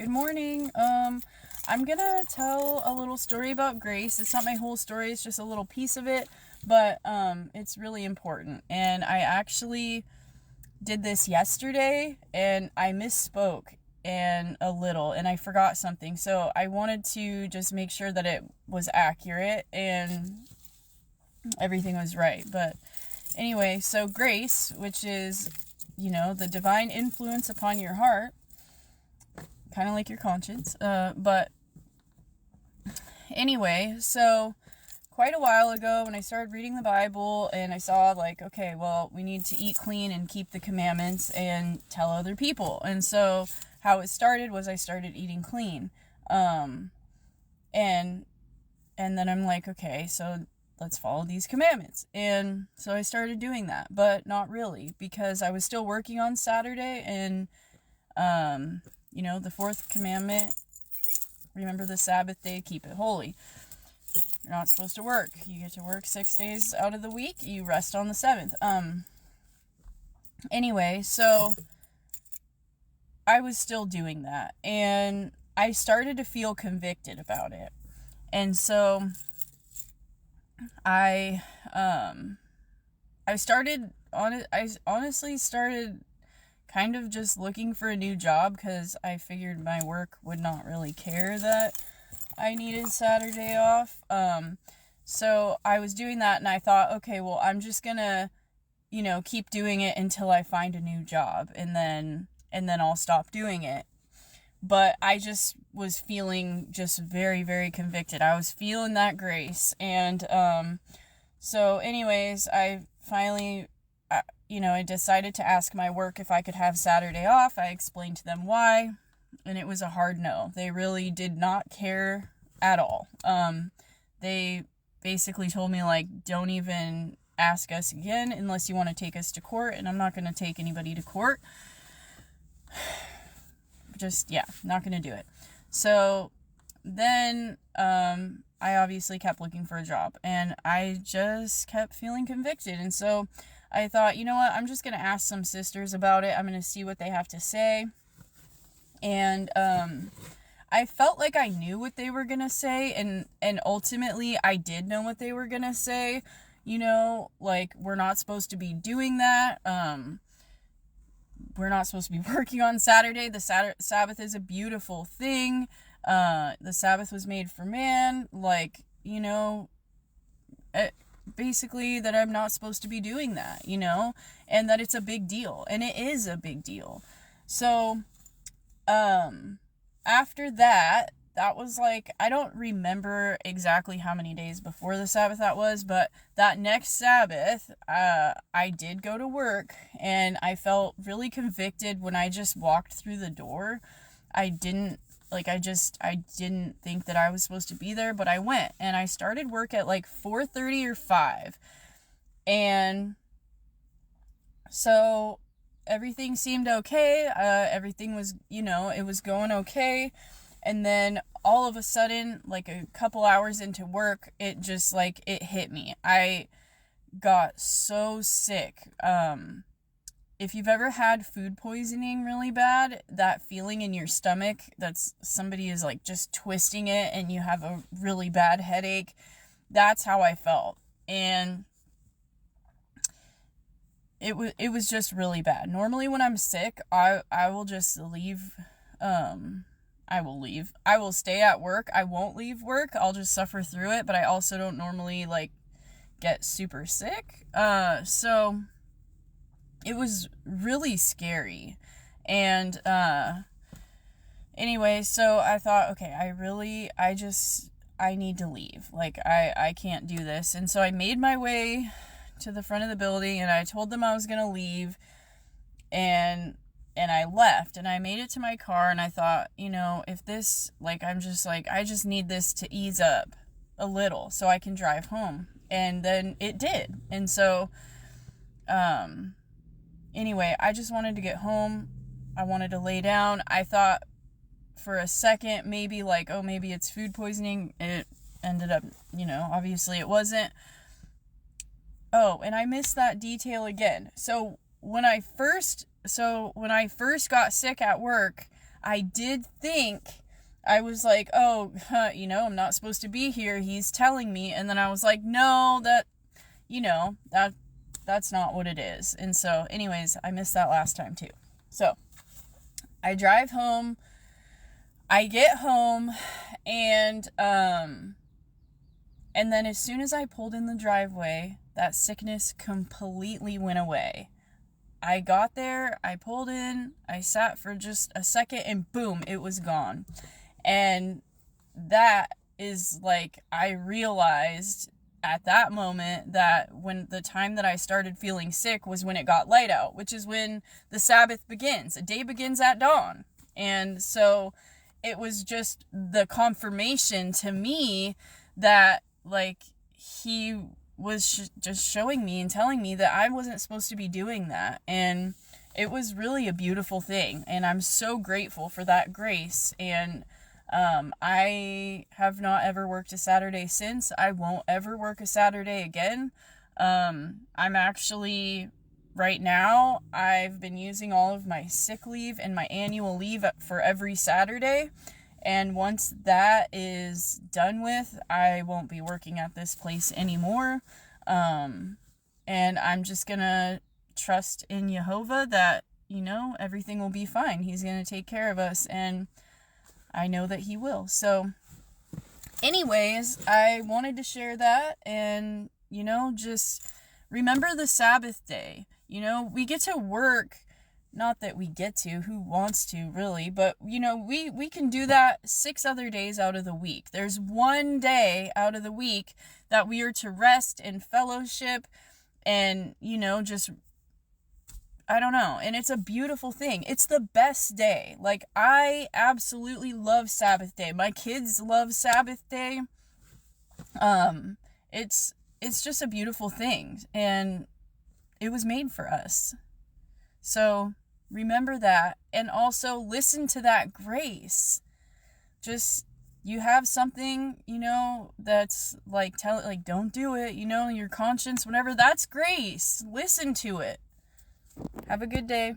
Good morning. I'm gonna tell a little story about grace. It's not my whole story, it's just a little piece of it, but it's really important. And I actually did this yesterday and I misspoke and a little and I forgot something. So I wanted to just make sure that it was accurate and everything was right. But anyway, so grace, which is, the divine influence upon your heart, kind of like your conscience. But anyway, so quite a while ago when I started reading the Bible and I saw okay, well, we need to eat clean and keep the commandments and tell other people. And so how it started was I started eating clean. And then I'm like, okay, so let's follow these commandments. And so I started doing that, but not really, because I was still working on Saturday. And the fourth commandment, remember the Sabbath day, keep it holy. You're not supposed to work. You get to work 6 days out of the week. You rest on the seventh. Anyway, so I was still doing that, and I started to feel convicted about it. And so I honestly started kind of just looking for a new job, because I figured my work would not really care that I needed Saturday off. So I was doing that, and I thought, okay, well, I'm just gonna, keep doing it until I find a new job, and then I'll stop doing it. But I just was feeling just very, very convicted. I was feeling that grace. And so anyways, I finally, I decided to ask my work if I could have Saturday off. I explained to them why, and it was a hard no. They really did not care at all. They basically told me, don't even ask us again unless you want to take us to court, and I'm not going to take anybody to court. Just, not going to do it. So then I obviously kept looking for a job, and I just kept feeling convicted. And so I thought, you know what, I'm just going to ask some sisters about it. I'm going to see what they have to say. And I felt like I knew what they were going to say, and ultimately I did know what they were going to say. We're not supposed to be doing that. We're not supposed to be working on Saturday. The Sabbath is a beautiful thing. The Sabbath was made for man. Basically that I'm not supposed to be doing that, and that it's a big deal. And it is a big deal. So, after that was I don't remember exactly how many days before the Sabbath that was, but that next Sabbath, I did go to work, and I felt really convicted when I just walked through the door. I didn't think that I was supposed to be there, but I went, and I started work at 4:30 or 5. And so everything seemed okay. Everything was, it was going okay. And then all of a sudden, a couple hours into work, it just it hit me. I got so sick. If you've ever had food poisoning really bad, that feeling in your stomach that's somebody is just twisting it and you have a really bad headache, that's how I felt. And it was just really bad. Normally when I'm sick, I will just leave. I will stay at work. I won't leave work. I'll just suffer through it, but I also don't normally get super sick. So it was really scary. And anyway, so I thought, okay, I need to leave. I can't do this. And so I made my way to the front of the building, and I told them I was going to leave, and I left, and I made it to my car, and I thought, if this, I just need this to ease up a little so I can drive home. And then it did. And so, anyway, I just wanted to get home. I wanted to lay down. I thought for a second, maybe maybe it's food poisoning. It ended up, obviously it wasn't. Oh, and I missed that detail again. So when I first got sick at work, I did think, I was like, oh, I'm not supposed to be here. He's telling me. And then I was like, no, that's not what it is. And so anyways, I missed that last time too. So I drive home, I get home, and then as soon as I pulled in the driveway, that sickness completely went away. I got there, I pulled in, I sat for just a second, and boom, it was gone. And that is like, I realized at that moment that when the time that I started feeling sick was when it got light out, which is when the Sabbath begins. A day begins at dawn. And so it was just the confirmation to me that, like, he was just showing me and telling me that I wasn't supposed to be doing that. And it was really a beautiful thing. And I'm so grateful for that grace. And I have not ever worked a Saturday since. I won't ever work a Saturday again. I'm actually, right now, I've been using all of my sick leave and my annual leave for every Saturday. And once that is done with, I won't be working at this place anymore. And I'm just gonna trust in Jehovah that, everything will be fine. He's gonna take care of us, and I know that he will. So anyways, I wanted to share that, and, just remember the Sabbath day. We get to work. Not that we get to, who wants to really, but we can do that 6 other days out of the week. There's one day out of the week that we are to rest and fellowship and, just, I don't know. And it's a beautiful thing. It's the best day. Like, I absolutely love Sabbath day. My kids love Sabbath day. It's just a beautiful thing, and it was made for us. So remember that, and also listen to that grace. Just, you have something, that's like, don't do it, your conscience, whatever, that's grace. Listen to it. Have a good day.